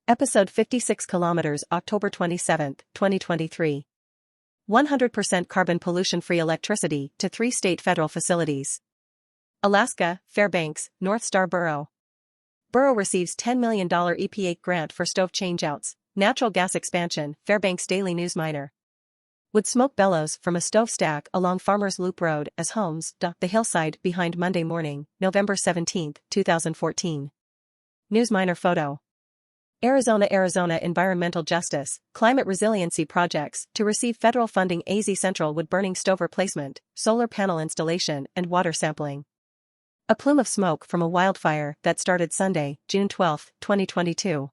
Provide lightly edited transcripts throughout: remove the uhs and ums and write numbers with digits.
Episode 56 Kilometers, October 27, 2023. 100% carbon pollution-free electricity to 3 state federal facilities. Alaska, Fairbanks, North Star Borough. Borough receives $10 million EPA grant for stove changeouts, natural gas expansion, Fairbanks Daily News-Miner. Would smoke bellows from a stove stack along Farmers Loop Road as homes, the hillside behind Monday morning, November 17, 2014. News-Miner photo. Arizona Environmental Justice, Climate Resiliency Projects to receive federal funding. AZCentral wood-burning stove replacement, solar panel installation and water sampling. A plume of smoke from a wildfire that started Sunday, June 12, 2022.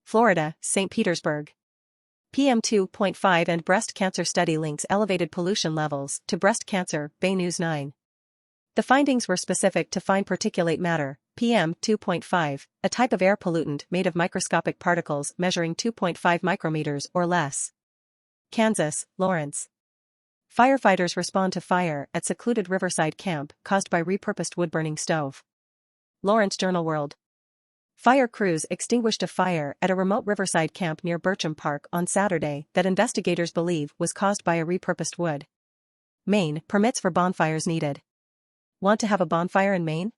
Florida, St. Petersburg. PM2.5 and Breast Cancer Study links elevated pollution levels to breast cancer, Bay News 9. The findings were specific to fine particulate matter, PM2.5, a type of air pollutant made of microscopic particles measuring 2.5 micrometers or less. Kansas, Lawrence. Firefighters respond to fire at secluded riverside camp caused by repurposed wood-burning stove. Lawrence Journal World. Fire crews extinguished a fire at a remote riverside camp near Bircham Park on Saturday that investigators believe was caused by a repurposed wood. Maine, permits for bonfires needed. Want to have a bonfire in Maine?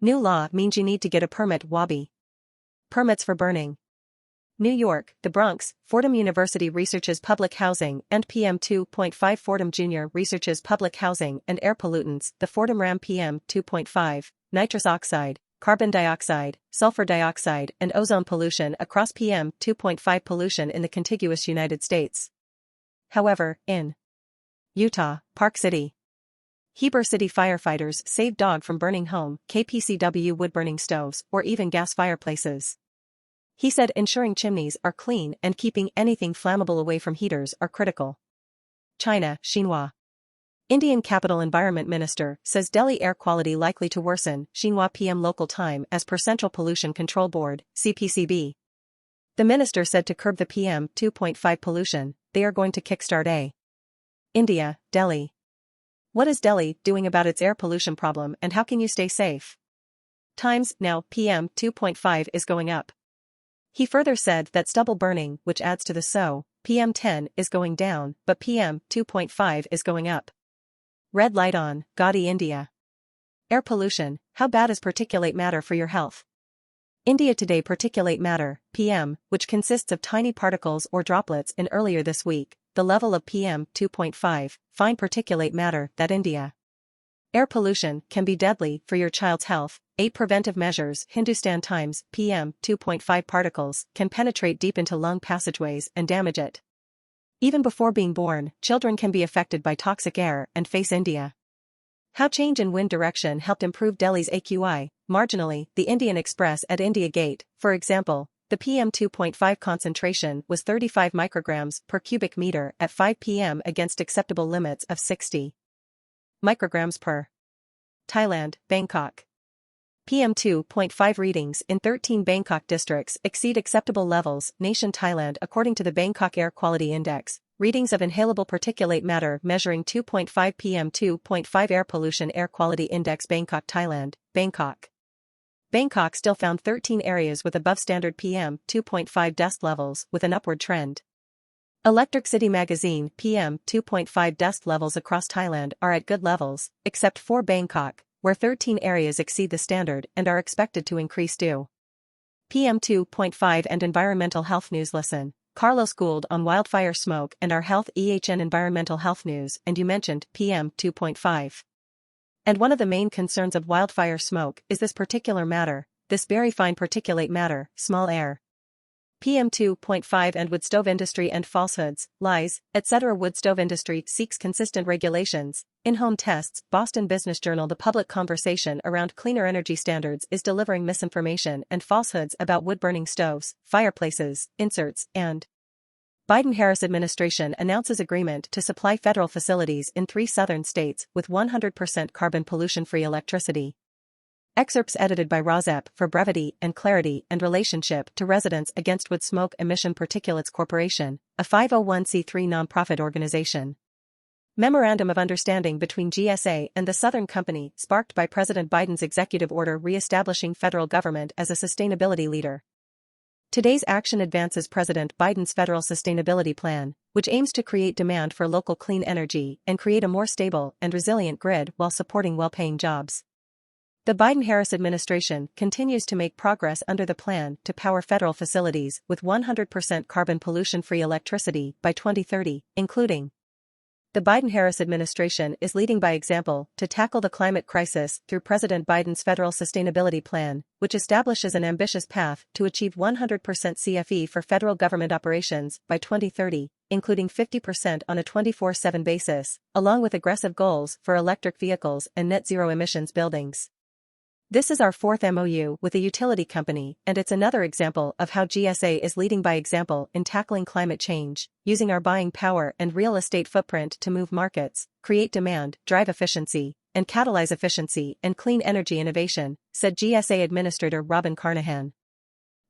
New law means you need to get a permit. Wabi. Permits for burning. New York, the Bronx, Fordham University researches public housing and PM2.5 Fordham Jr. researches public housing and air pollutants. The Fordham Ram PM2.5, nitrous oxide, carbon dioxide, sulfur dioxide and ozone pollution across PM2.5 pollution in the contiguous United States. However, in Utah, Park City. Heber City firefighters saved dog from burning home, KPCW wood-burning stoves, or even gas fireplaces. He said ensuring chimneys are clean and keeping anything flammable away from heaters are critical. China, Xinhua. Indian Capital Environment Minister says Delhi air quality likely to worsen, Xinhua PM local time as per Central Pollution Control Board, CPCB. The minister said to curb the PM2.5 pollution, they are going to kickstart a. India, Delhi. What is Delhi doing about its air pollution problem and how can you stay safe? Times, now, PM2.5 is going up. He further said that stubble burning, which adds to the PM10 is going down, but PM2.5 is going up. Red light on, Gaudy, India. Air pollution, how bad is particulate matter for your health? India Today. Particulate matter, PM, which consists of tiny particles or droplets in earlier this week, the level of PM2.5, fine particulate matter, that India. Air pollution can be deadly for your child's health. 8 preventive measures. Hindustan Times. PM2.5 particles can penetrate deep into lung passageways and damage it. Even before being born, children can be affected by toxic air and face India. How change in wind direction helped improve Delhi's AQI, marginally. The Indian Express at India Gate, for example, the PM2.5 concentration was 35 micrograms per cubic meter at 5 p.m. against acceptable limits of 60 micrograms per. Thailand, Bangkok. PM2.5 readings in 13 Bangkok districts exceed acceptable levels. Nation Thailand. According to the Bangkok Air Quality Index, readings of inhalable particulate matter measuring 2.5 PM2.5 air pollution air quality index. Bangkok, Thailand, Bangkok. Bangkok still found 13 areas with above standard PM2.5 dust levels with an upward trend. Electric City magazine. PM2.5 dust levels across Thailand are at good levels, except for Bangkok, where 13 areas exceed the standard and are expected to increase due. PM2.5 and Environmental Health News. Listen, Carlos Gould on wildfire smoke and our health. EHN Environmental Health News. And you mentioned PM2.5. And one of the main concerns of wildfire smoke is this particular matter, this very fine particulate matter, small air. PM2.5 and wood stove industry and falsehoods, lies, etc. Wood stove industry seeks consistent regulations. In-home tests. Boston Business Journal. The public conversation around cleaner energy standards is delivering misinformation and falsehoods about wood-burning stoves, fireplaces, inserts, and Biden-Harris administration announces agreement to supply federal facilities in 3 southern states with 100% carbon pollution-free electricity. Excerpts edited by Rozep for brevity and clarity and relationship to Residents Against Wood Smoke Emission Particulates Corporation, a 501c3 nonprofit organization. Memorandum of Understanding between GSA and the Southern Company sparked by President Biden's executive order re-establishing federal government as a sustainability leader. Today's action advances President Biden's federal sustainability plan, which aims to create demand for local clean energy and create a more stable and resilient grid while supporting well-paying jobs. The Biden-Harris administration continues to make progress under the plan to power federal facilities with 100% carbon pollution-free electricity by 2030, including the Biden-Harris administration is leading by example to tackle the climate crisis through President Biden's federal sustainability plan, which establishes an ambitious path to achieve 100% CFE for federal government operations by 2030, including 50% on a 24/7 basis, along with aggressive goals for electric vehicles and net-zero emissions buildings. This is our fourth MOU with a utility company, and it's another example of how GSA is leading by example in tackling climate change, using our buying power and real estate footprint to move markets, create demand, drive efficiency, and catalyze efficiency and clean energy innovation, said GSA Administrator Robin Carnahan.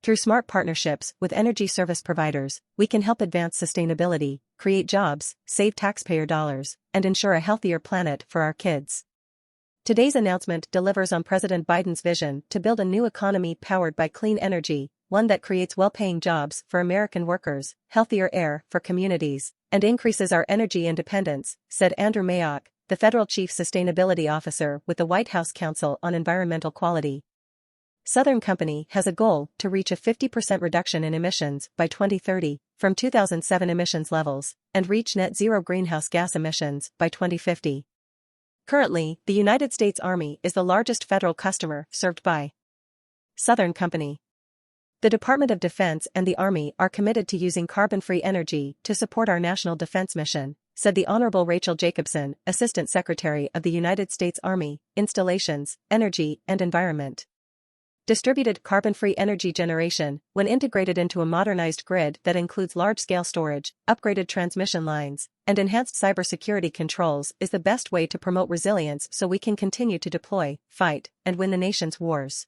Through smart partnerships with energy service providers, we can help advance sustainability, create jobs, save taxpayer dollars, and ensure a healthier planet for our kids. Today's announcement delivers on President Biden's vision to build a new economy powered by clean energy, one that creates well-paying jobs for American workers, healthier air for communities, and increases our energy independence, said Andrew Mayock, the federal chief sustainability officer with the White House Council on Environmental Quality. Southern Company has a goal to reach a 50% reduction in emissions by 2030 from 2007 emissions levels and reach net zero greenhouse gas emissions by 2050. Currently, the United States Army is the largest federal customer served by Southern Company. The Department of Defense and the Army are committed to using carbon-free energy to support our national defense mission, said the Honorable Rachel Jacobson, Assistant Secretary of the United States Army, Installations, Energy and Environment. Distributed carbon-free energy generation, when integrated into a modernized grid that includes large-scale storage, upgraded transmission lines, and enhanced cybersecurity controls, is the best way to promote resilience so we can continue to deploy, fight, and win the nation's wars.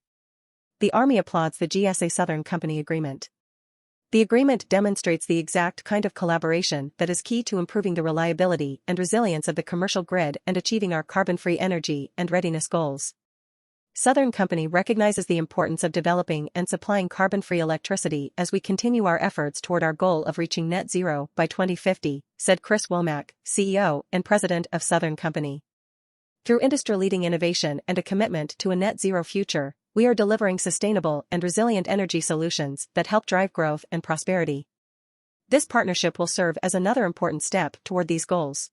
The Army applauds the GSA Southern Company agreement. The agreement demonstrates the exact kind of collaboration that is key to improving the reliability and resilience of the commercial grid and achieving our carbon-free energy and readiness goals. Southern Company recognizes the importance of developing and supplying carbon-free electricity as we continue our efforts toward our goal of reaching net zero by 2050, said Chris Womack, CEO and President of Southern Company. Through industry-leading innovation and a commitment to a net zero future, we are delivering sustainable and resilient energy solutions that help drive growth and prosperity. This partnership will serve as another important step toward these goals.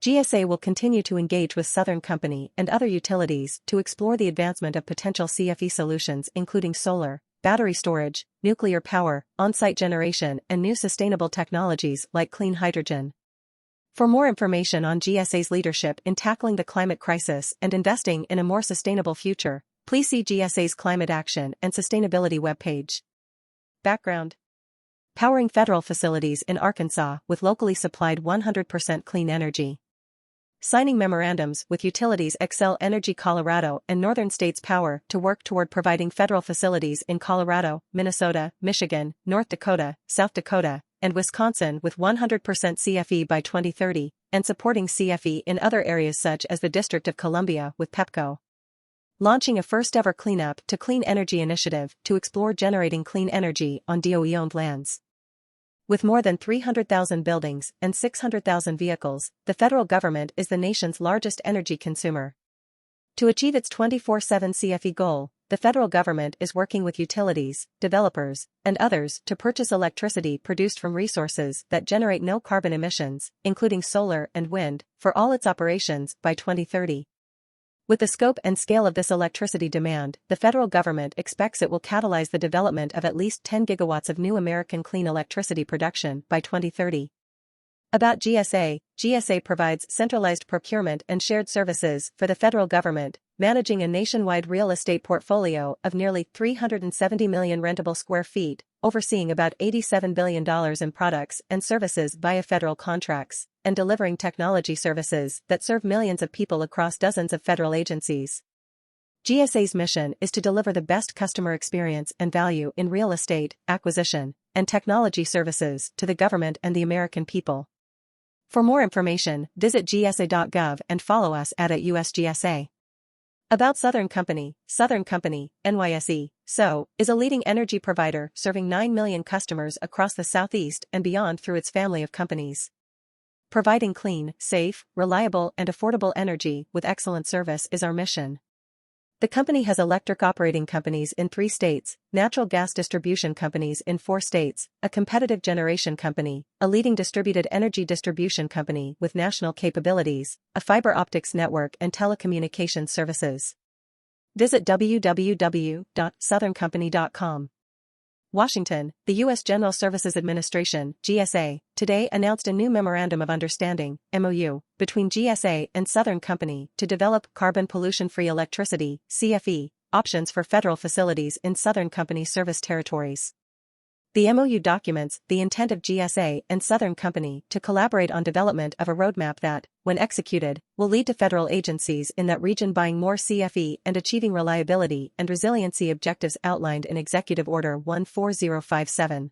GSA will continue to engage with Southern Company and other utilities to explore the advancement of potential CFE solutions including solar, battery storage, nuclear power, on-site generation and new sustainable technologies like clean hydrogen. For more information on GSA's leadership in tackling the climate crisis and investing in a more sustainable future, please see GSA's Climate Action and Sustainability webpage. Background: powering federal facilities in Arkansas with locally supplied 100% clean energy. Signing memorandums with utilities Xcel Energy Colorado and Northern States Power to work toward providing federal facilities in Colorado, Minnesota, Michigan, North Dakota, South Dakota, and Wisconsin with 100% CFE by 2030, and supporting CFE in other areas such as the District of Columbia with Pepco. Launching a first-ever Cleanup to Clean Energy initiative to explore generating clean energy on DOE-owned lands. With more than 300,000 buildings and 600,000 vehicles, the federal government is the nation's largest energy consumer. To achieve its 24/7 CFE goal, the federal government is working with utilities, developers, and others to purchase electricity produced from resources that generate no carbon emissions, including solar and wind, for all its operations by 2030. With the scope and scale of this electricity demand, the federal government expects it will catalyze the development of at least 10 gigawatts of new American clean electricity production by 2030. About GSA, GSA provides centralized procurement and shared services for the federal government, managing a nationwide real estate portfolio of nearly 370 million rentable square feet, overseeing about $87 billion in products and services via federal contracts, and delivering technology services that serve millions of people across dozens of federal agencies. GSA's mission is to deliver the best customer experience and value in real estate, acquisition, and technology services to the government and the American people. For more information, visit gsa.gov and follow us at USGSA. About Southern Company, NYSE, SO, is a leading energy provider serving 9 million customers across the Southeast and beyond through its family of companies. Providing clean, safe, reliable and affordable energy with excellent service is our mission. The company has electric operating companies in 3 states, natural gas distribution companies in 4 states, a competitive generation company, a leading distributed energy distribution company with national capabilities, a fiber optics network and telecommunications services. Visit www.southerncompany.com. Washington, the U.S. General Services Administration, GSA, today announced a new Memorandum of Understanding, MOU, between GSA and Southern Company to develop carbon pollution-free electricity, CFE, options for federal facilities in Southern Company service territories. The MOU documents the intent of GSA and Southern Company to collaborate on development of a roadmap that, when executed, will lead to federal agencies in that region buying more CFE and achieving reliability and resiliency objectives outlined in Executive Order 14057.